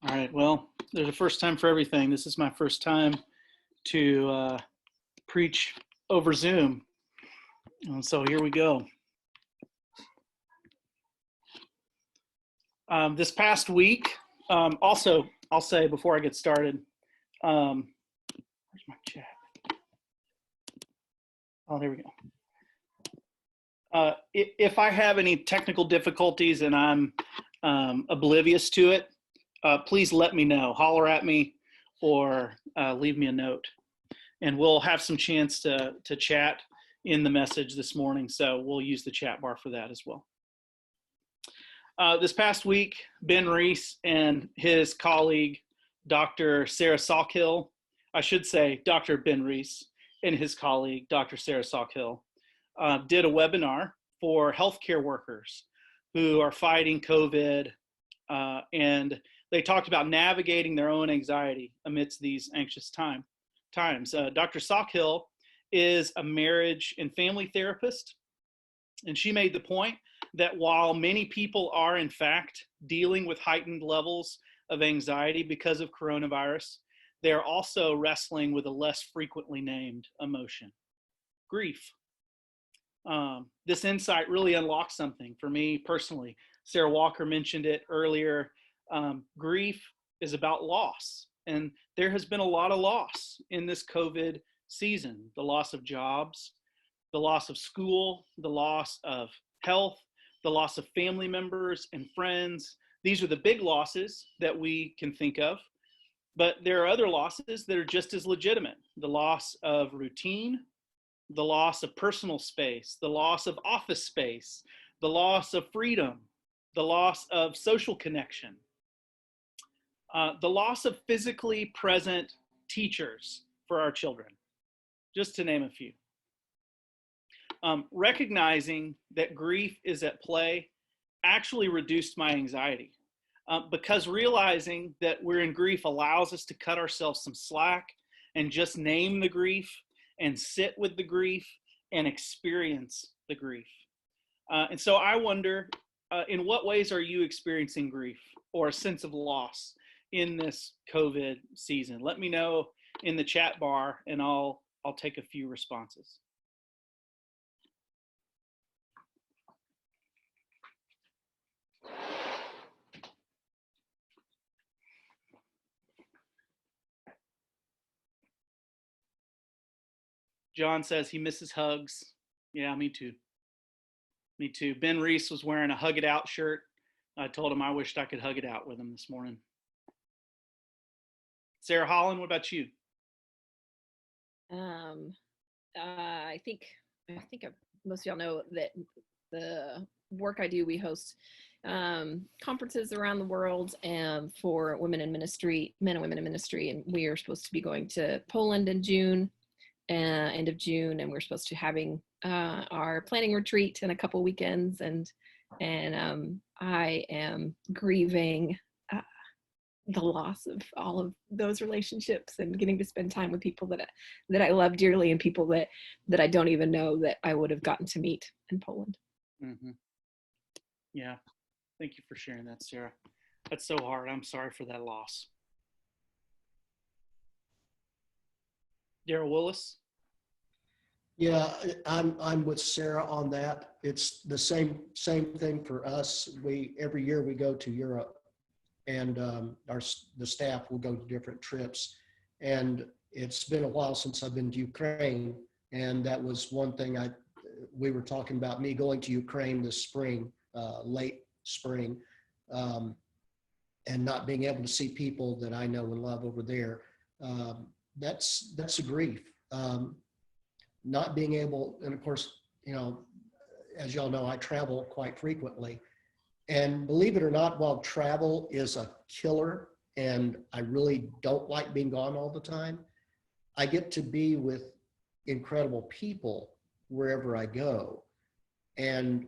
All right, well, there's a first time for everything. This is my first time to preach over Zoom. And so here we go. This past week, also, I'll say before I get started, where's my chat? Oh, there we go. If I have any technical difficulties and I'm oblivious to it, please let me know. Holler at me or leave me a note. And we'll have some chance to chat in the message this morning, so we'll use the chat bar for that as well. This past week, Ben Reese and his colleague, Dr. Sarah Salkhill, I should say Dr. Ben Reese and his colleague, Dr. Sarah Salkhill, did a webinar for healthcare workers who are fighting COVID, and they talked about navigating their own anxiety amidst these anxious times. Dr. Salkhill is a marriage and family therapist, and she made the point that while many people are in fact dealing with heightened levels of anxiety because of coronavirus, they are also wrestling with a less frequently named emotion, grief. This insight really unlocked something for me personally. Sarah Walker mentioned it earlier. Grief is about loss, and there has been a lot of loss in this COVID season. The loss of jobs, the loss of school, the loss of health, the loss of family members and friends. These are the big losses that we can think of, but there are other losses that are just as legitimate. The loss of routine, the loss of personal space, the loss of office space, the loss of freedom, the loss of social connection, the loss of physically present teachers for our children, just to name a few. Recognizing that grief is at play actually reduced my anxiety because realizing that we're in grief allows us to cut ourselves some slack and just name the grief and sit with the grief and experience the grief. And so I wonder, in what ways are you experiencing grief or a sense of loss in this COVID season? Let me know in the chat bar and I'll take a few responses. John says he misses hugs. Yeah, me too. Me too. Ben Reese was wearing a Hug It Out shirt. I told him I wished I could hug it out with him this morning. Sarah Holland, what about you? I think most of y'all know that the work I do, we host conferences around the world for women in ministry, men and women in ministry, and we are supposed to be going to Poland in June, end of June, and we're supposed to having our planning retreat in a couple weekends, and I am grieving the loss of all of those relationships and getting to spend time with people that I love dearly and people that I don't even know that I would have gotten to meet in Poland. Mm-hmm. Yeah, thank you for sharing that, Sarah. That's so hard. I'm sorry for that loss. Daryl Willis? Yeah, I'm with Sarah on that. It's the same thing for us. Every year we go to Europe, and the staff will go to different trips. And it's been a while since I've been to Ukraine, and that was one thing we were talking about, me going to Ukraine this spring, late spring, and not being able to see people that I know and love over there. That's a grief. Not being able, and of course, as y'all know, I travel quite frequently. And believe it or not, while travel is a killer and I really don't like being gone all the time, I get to be with incredible people wherever I go. And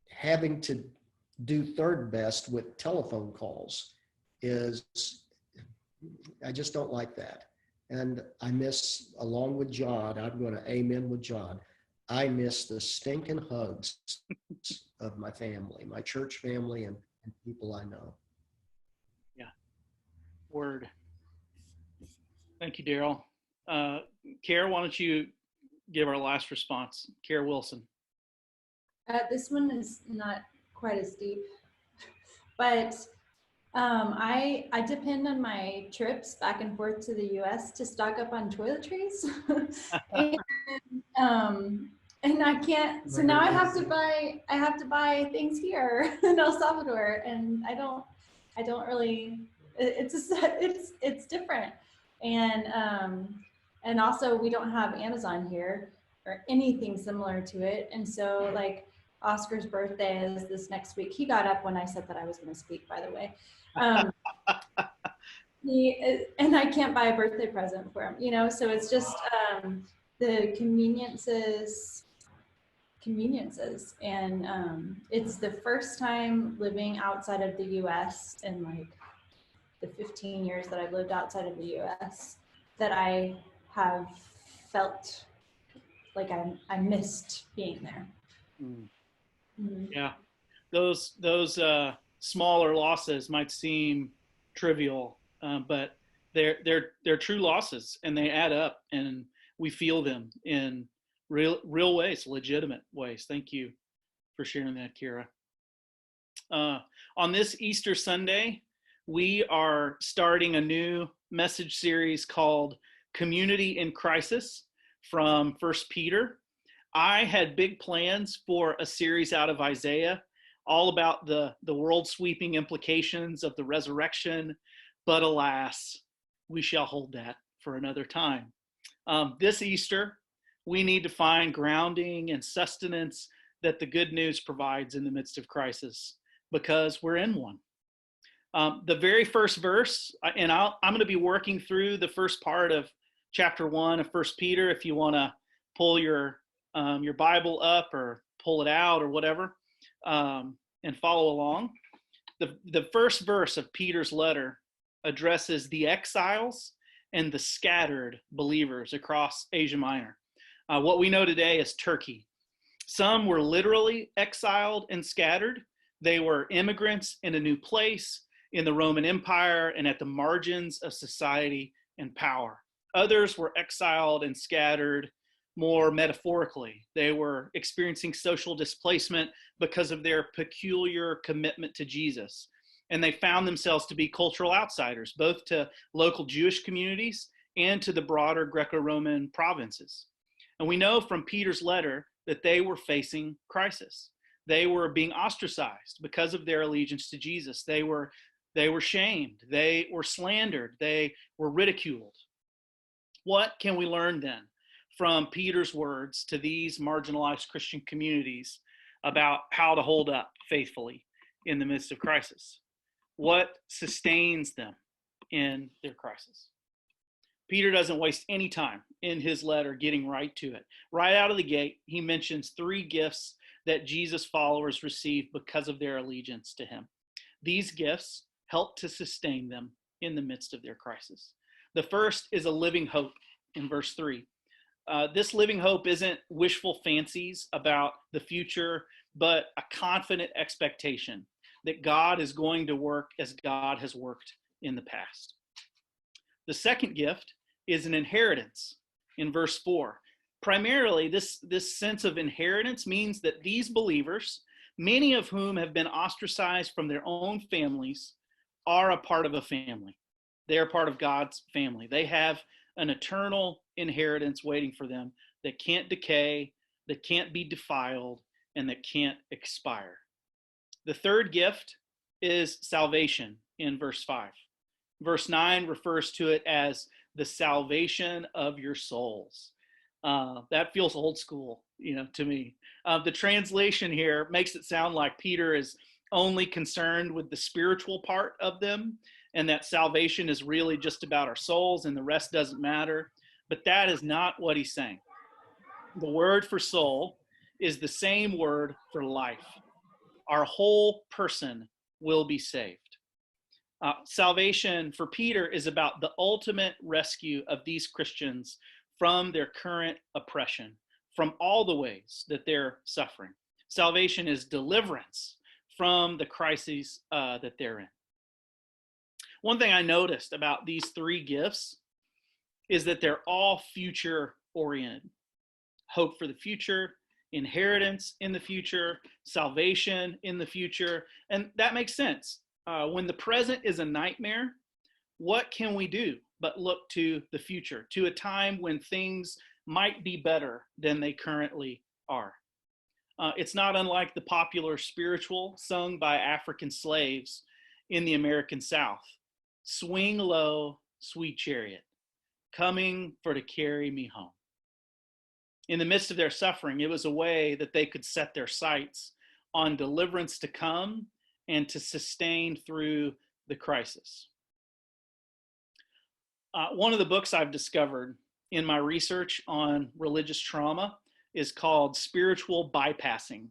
having to do third best with telephone calls I just don't like that. And I miss, along with John, I'm going to amen with John, I miss the stinking hugs of my family, my church family and people I know. Word. Thank you, Daryl. Kara, why don't you give our last response? Kara Wilson. This one is not quite as deep, but I depend on my trips back and forth to the U.S. to stock up on toiletries, and I can't. So now I have to buy things here in El Salvador, and I don't really. It's different, and also we don't have Amazon here or anything similar to it, and so like. Oscar's birthday is this next week. He got up when I said that I was going to speak, by the way. And I can't buy a birthday present for him, so it's just the conveniences. And it's the first time living outside of the US in like the 15 years that I've lived outside of the US that I have felt like I missed being there. Yeah, those smaller losses might seem trivial, but they're true losses, and they add up, and we feel them in real ways, legitimate ways. Thank you for sharing that, Kira. On this Easter Sunday, we are starting a new message series called Community in Crisis from 1 Peter. I had big plans for a series out of Isaiah, all about the world-sweeping implications of the resurrection, but alas, we shall hold that for another time. This Easter, we need to find grounding and sustenance that the good news provides in the midst of crisis, because we're in one. The very first verse, and I'm going to be working through the first part of chapter 1 of 1 Peter, if you want to pull your Bible up or pull it out or whatever, and follow along. The first verse of Peter's letter addresses the exiles and the scattered believers across Asia Minor. What we know today is Turkey. Some were literally exiled and scattered. They were immigrants in a new place in the Roman Empire and at the margins of society and power. Others were exiled and scattered more metaphorically. They were experiencing social displacement because of their peculiar commitment to Jesus. And they found themselves to be cultural outsiders, both to local Jewish communities and to the broader Greco-Roman provinces. And we know from Peter's letter that they were facing crisis. They were being ostracized because of their allegiance to Jesus. They were shamed. They were slandered. They were ridiculed. What can we learn then from Peter's words to these marginalized Christian communities about how to hold up faithfully in the midst of crisis? What sustains them in their crisis? Peter doesn't waste any time in his letter getting right to it. Right out of the gate, he mentions 3 gifts that Jesus' followers receive because of their allegiance to him. These gifts help to sustain them in the midst of their crisis. The first is a living hope in verse 3. This living hope isn't wishful fancies about the future, but a confident expectation that God is going to work as God has worked in the past. The second gift is an inheritance in verse 4. Primarily, this sense of inheritance means that these believers, many of whom have been ostracized from their own families, are a part of a family. They are part of God's family. They have an eternal inheritance waiting for them that can't decay, that can't be defiled, and that can't expire. The third gift is salvation in verse 5. Verse 9 refers to it as the salvation of your souls. That feels old school, to me. The translation here makes it sound like Peter is only concerned with the spiritual part of them, and that salvation is really just about our souls and the rest doesn't matter. But that is not what he's saying. The word for soul is the same word for life. Our whole person will be saved. Salvation for Peter is about the ultimate rescue of these Christians from their current oppression, from all the ways that they're suffering. Salvation is deliverance from the crises that they're in. One thing I noticed about these three gifts is that they're all future oriented. Hope for the future, inheritance in the future, salvation in the future. And that makes sense. When the present is a nightmare, what can we do but look to the future, to a time when things might be better than they currently are? It's not unlike the popular spiritual sung by African slaves in the American South. Swing low, sweet chariot, coming for to carry me home. In the midst of their suffering, it was a way that they could set their sights on deliverance to come and to sustain through the crisis. One of the books I've discovered in my research on religious trauma is called Spiritual Bypassing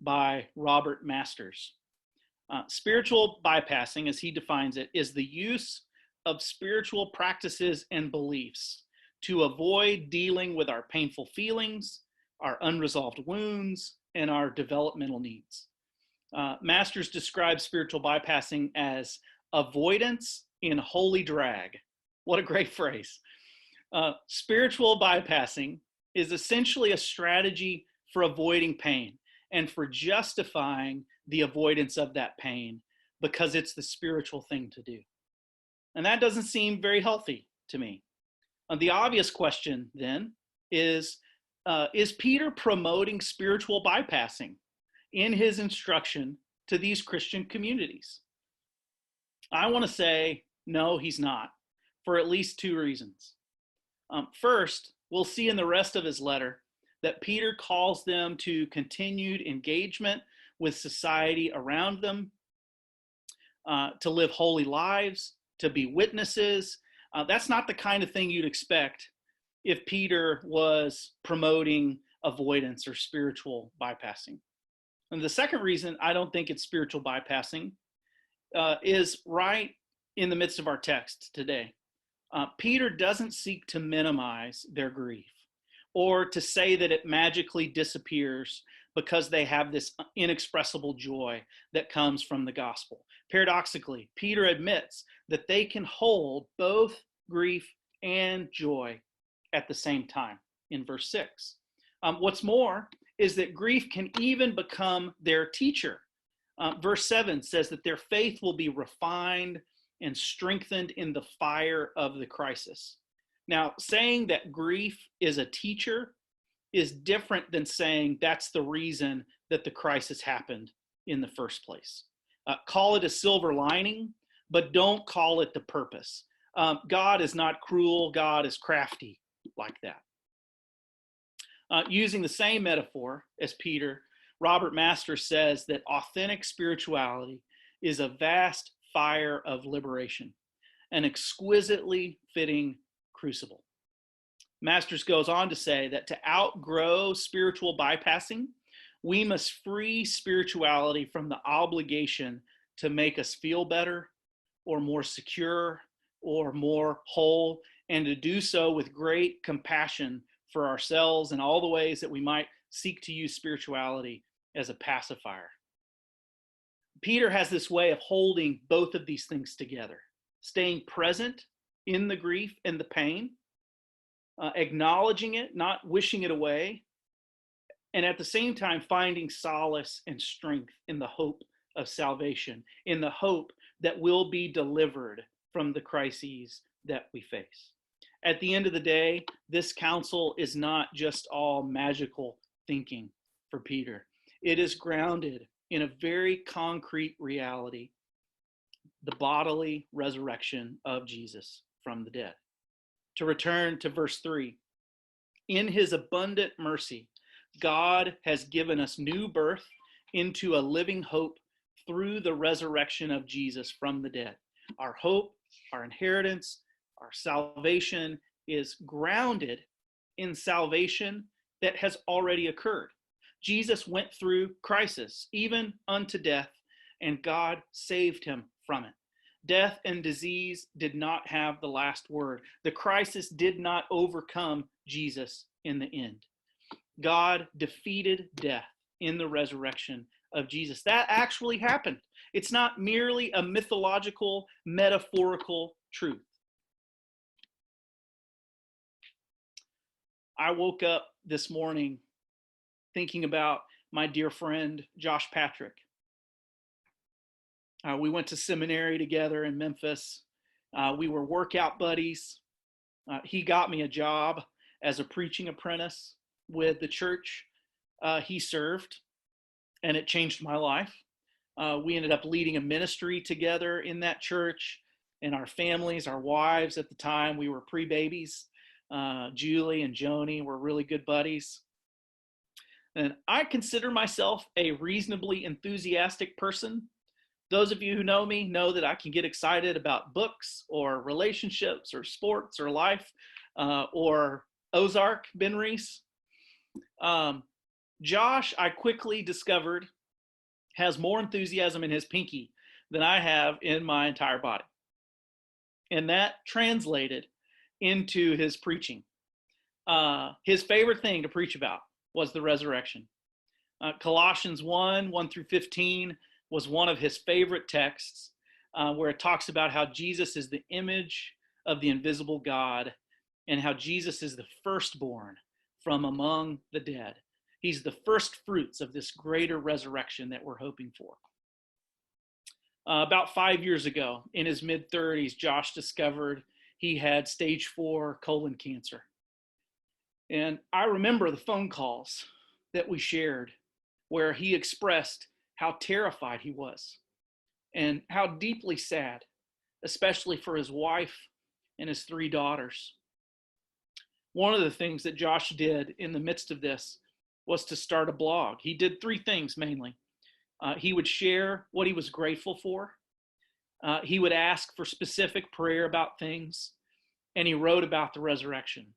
by Robert Masters. Spiritual bypassing, as he defines it, is the use of spiritual practices and beliefs to avoid dealing with our painful feelings, our unresolved wounds, and our developmental needs. Masters describes spiritual bypassing as avoidance in holy drag. What a great phrase. Spiritual bypassing is essentially a strategy for avoiding pain and for justifying the avoidance of that pain because it's the spiritual thing to do. And that doesn't seem very healthy to me. The obvious question then is Peter promoting spiritual bypassing in his instruction to these Christian communities? I want to say, no, he's not, for at least two reasons. First, we'll see in the rest of his letter that Peter calls them to continued engagement with society around them, to live holy lives, to be witnesses. That's not the kind of thing you'd expect if Peter was promoting avoidance or spiritual bypassing. And the second reason I don't think it's spiritual bypassing is right in the midst of our text today. Peter doesn't seek to minimize their grief or to say that it magically disappears because they have this inexpressible joy that comes from the gospel. Paradoxically, Peter admits that they can hold both grief and joy at the same time in verse 6. What's more is that grief can even become their teacher. Verse 7 says that their faith will be refined and strengthened in the fire of the crisis. Now, saying that grief is a teacher is different than saying that's the reason that the crisis happened in the first place. Call it a silver lining, but don't call it the purpose. God is not cruel. God is crafty like that. Using the same metaphor as Peter, Robert Masters says that authentic spirituality is a vast fire of liberation, an exquisitely fitting crucible. Masters goes on to say that to outgrow spiritual bypassing, we must free spirituality from the obligation to make us feel better or more secure or more whole, and to do so with great compassion for ourselves and all the ways that we might seek to use spirituality as a pacifier. Peter has this way of holding both of these things together, staying present in the grief and the pain, acknowledging it, not wishing it away, and at the same time finding solace and strength in the hope of salvation, in the hope that we'll be delivered from the crises that we face. At the end of the day, this counsel is not just all magical thinking for Peter. It is grounded in a very concrete reality, the bodily resurrection of Jesus from the dead. To return to verse 3, in his abundant mercy, God has given us new birth into a living hope through the resurrection of Jesus from the dead. Our hope, our inheritance, our salvation is grounded in salvation that has already occurred. Jesus went through crisis, even unto death, and God saved him from it. Death and disease did not have the last word. The crisis did not overcome Jesus in the end. God defeated death in the resurrection of Jesus. That actually happened. It's not merely a mythological, metaphorical truth. I woke up this morning thinking about my dear friend, Josh Patrick. We went to seminary together in Memphis. We were workout buddies. He got me a job as a preaching apprentice with the church he served, and it changed my life. We ended up leading a ministry together in that church, and our families, our wives at the time, we were pre-babies. Julie and Joni were really good buddies. And I consider myself a reasonably enthusiastic person. Those of you who know me know that I can get excited about books or relationships or sports or life or Ozark, Ben Reese. Josh, I quickly discovered, has more enthusiasm in his pinky than I have in my entire body. And that translated into his preaching. His favorite thing to preach about was the resurrection. Colossians 1 through 15 was one of his favorite texts, where it talks about how Jesus is the image of the invisible God and how Jesus is the firstborn from among the dead. He's the first fruits of this greater resurrection that we're hoping for. About 5 years ago, in his mid-30s, Josh discovered he had stage 4 colon cancer. And I remember the phone calls that we shared where he expressed how terrified he was and how deeply sad, especially for his wife and his 3 daughters. One of the things that Josh did in the midst of this was to start a blog. He did 3 things mainly. He would share what he was grateful for. He would ask for specific prayer about things, and he wrote about the resurrection.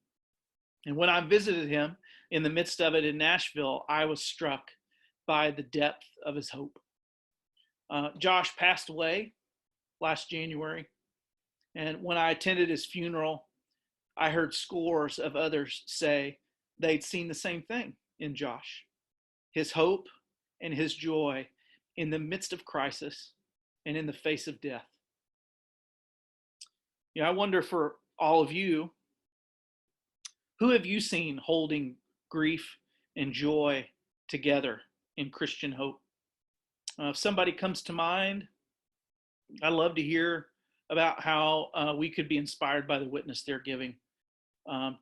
And when I visited him in the midst of it in Nashville, I was struck by the depth of his hope. Josh passed away last January, and when I attended his funeral, I heard scores of others say they'd seen the same thing in Josh. His hope and his joy in the midst of crisis and in the face of death. I wonder for all of you, who have you seen holding grief and joy together in Christian hope? If somebody comes to mind, I'd love to hear about how we could be inspired by the witness they're giving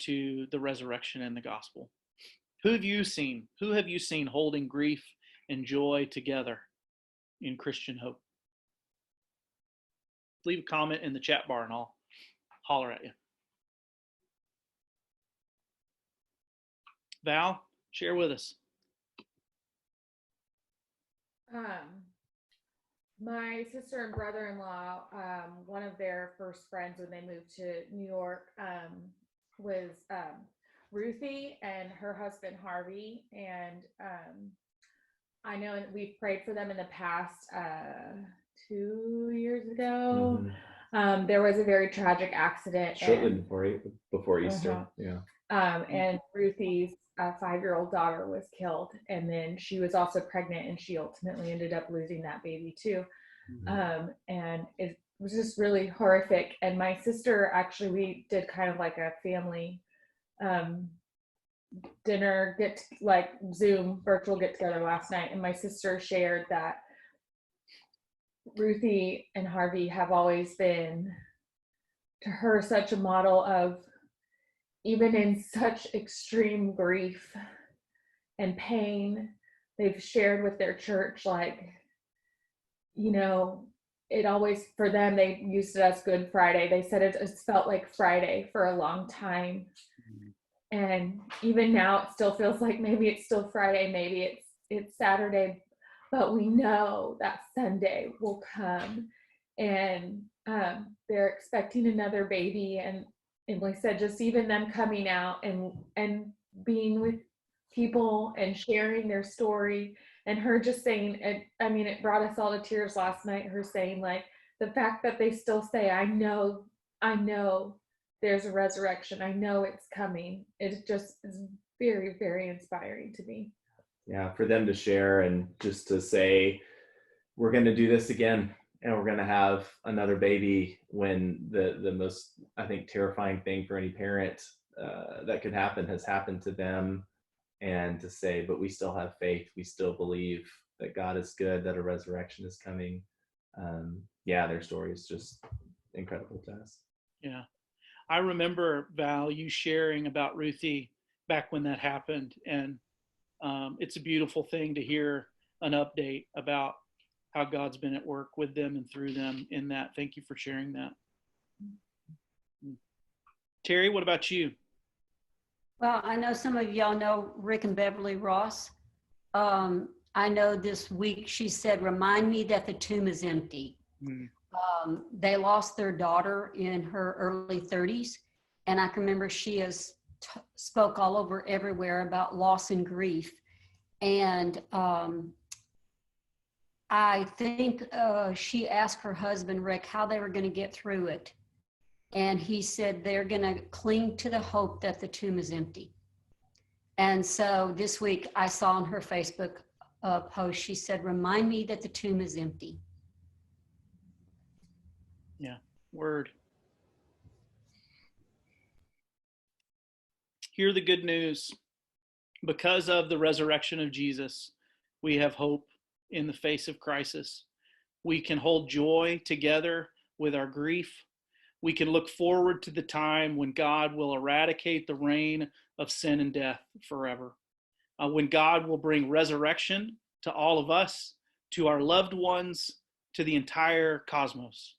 to the resurrection and the gospel. Who have you seen? Who have you seen holding grief and joy together in Christian hope? Leave a comment in the chat bar and I'll holler at you. Val, share with us. My sister and brother-in-law, one of their first friends when they moved to New York was Ruthie and her husband Harvey, and I know we've prayed for them in the past. 2 years ago, there was a very tragic accident shortly before Easter. And Ruthie's 5-year-old daughter was killed, and then she was also pregnant, and she ultimately ended up losing that baby too. And it was just really horrific. And my sister, actually, we did kind of like a family dinner Zoom virtual get together last night, and my sister shared that Ruthie and Harvey have always been to her such a model of, even in such extreme grief and pain, they've shared with their church, it always, for them, they used it as Good Friday. They said it felt like Friday for a long time. And even now it still feels like maybe it's still Friday, maybe it's Saturday, but we know that Sunday will come, and they're expecting another baby. And like I said, just even them coming out and being with people and sharing their story, and her just saying, it brought us all to tears last night, her saying, the fact that they still say, I know there's a resurrection, I know it's coming. It just is very, very inspiring to me. Yeah, for them to share and just to say, we're going to do this again, and we're going to have another baby, when the most, I think, terrifying thing for any parent that could happen has happened to them. And to say, but we still have faith, we still believe that God is good, that a resurrection is coming. Yeah, their story is just incredible to us. Yeah. I remember, Val, you sharing about Ruthie back when that happened. And it's a beautiful thing to hear an update about how God's been at work with them and through them in that. Thank you for sharing that. Terry, what about you? Well, I know some of y'all know Rick and Beverly Ross. I know this week she said, remind me that the tomb is empty. Mm. They lost their daughter in her early 30s. And I can remember she has spoke all over everywhere about loss and grief. And I think she asked her husband, Rick, how they were going to get through it. And he said they're going to cling to the hope that the tomb is empty. And so this week I saw on her Facebook post, she said, remind me that the tomb is empty. Yeah, word. Hear the good news. Because of the resurrection of Jesus, we have hope in the face of crisis. We can hold joy together with our grief. We can look forward to the time when God will eradicate the reign of sin and death forever. When God will bring resurrection to all of us, to our loved ones, to the entire cosmos.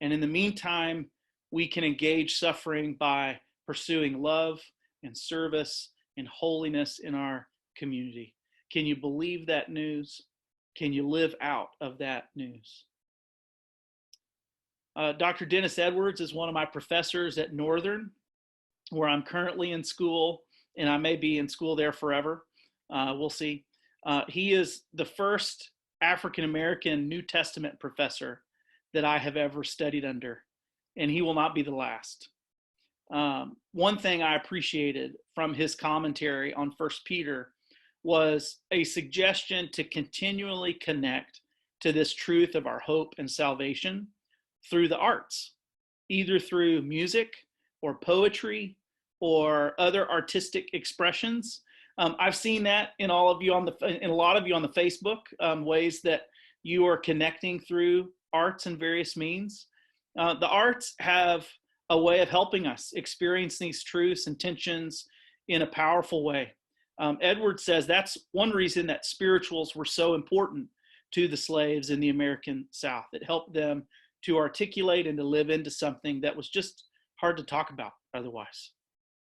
And in the meantime, we can engage suffering by pursuing love and service and holiness in our community. Can you believe that news? Can you live out of that news? Dr. Dennis Edwards is one of my professors at Northern, where I'm currently in school, and I may be in school there forever. We'll see. He is the first African-American New Testament professor that I have ever studied under, and he will not be the last. One thing I appreciated from his commentary on 1 Peter was a suggestion to continually connect to this truth of our hope and salvation through the arts, either through music or poetry or other artistic expressions. I've seen that in all of you in a lot of you on the Facebook, ways that you are connecting through arts and various means. The arts have a way of helping us experience these truths and tensions in a powerful way. Edward says that's one reason that spirituals were so important to the slaves in the American South. It helped them to articulate and to live into something that was just hard to talk about otherwise.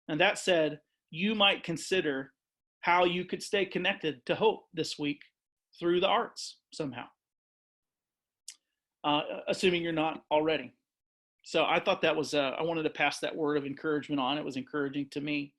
And that said, you might consider how you could stay connected to hope this week through the arts somehow, assuming you're not already. So I thought that was, I wanted to pass that word of encouragement on. It was encouraging to me.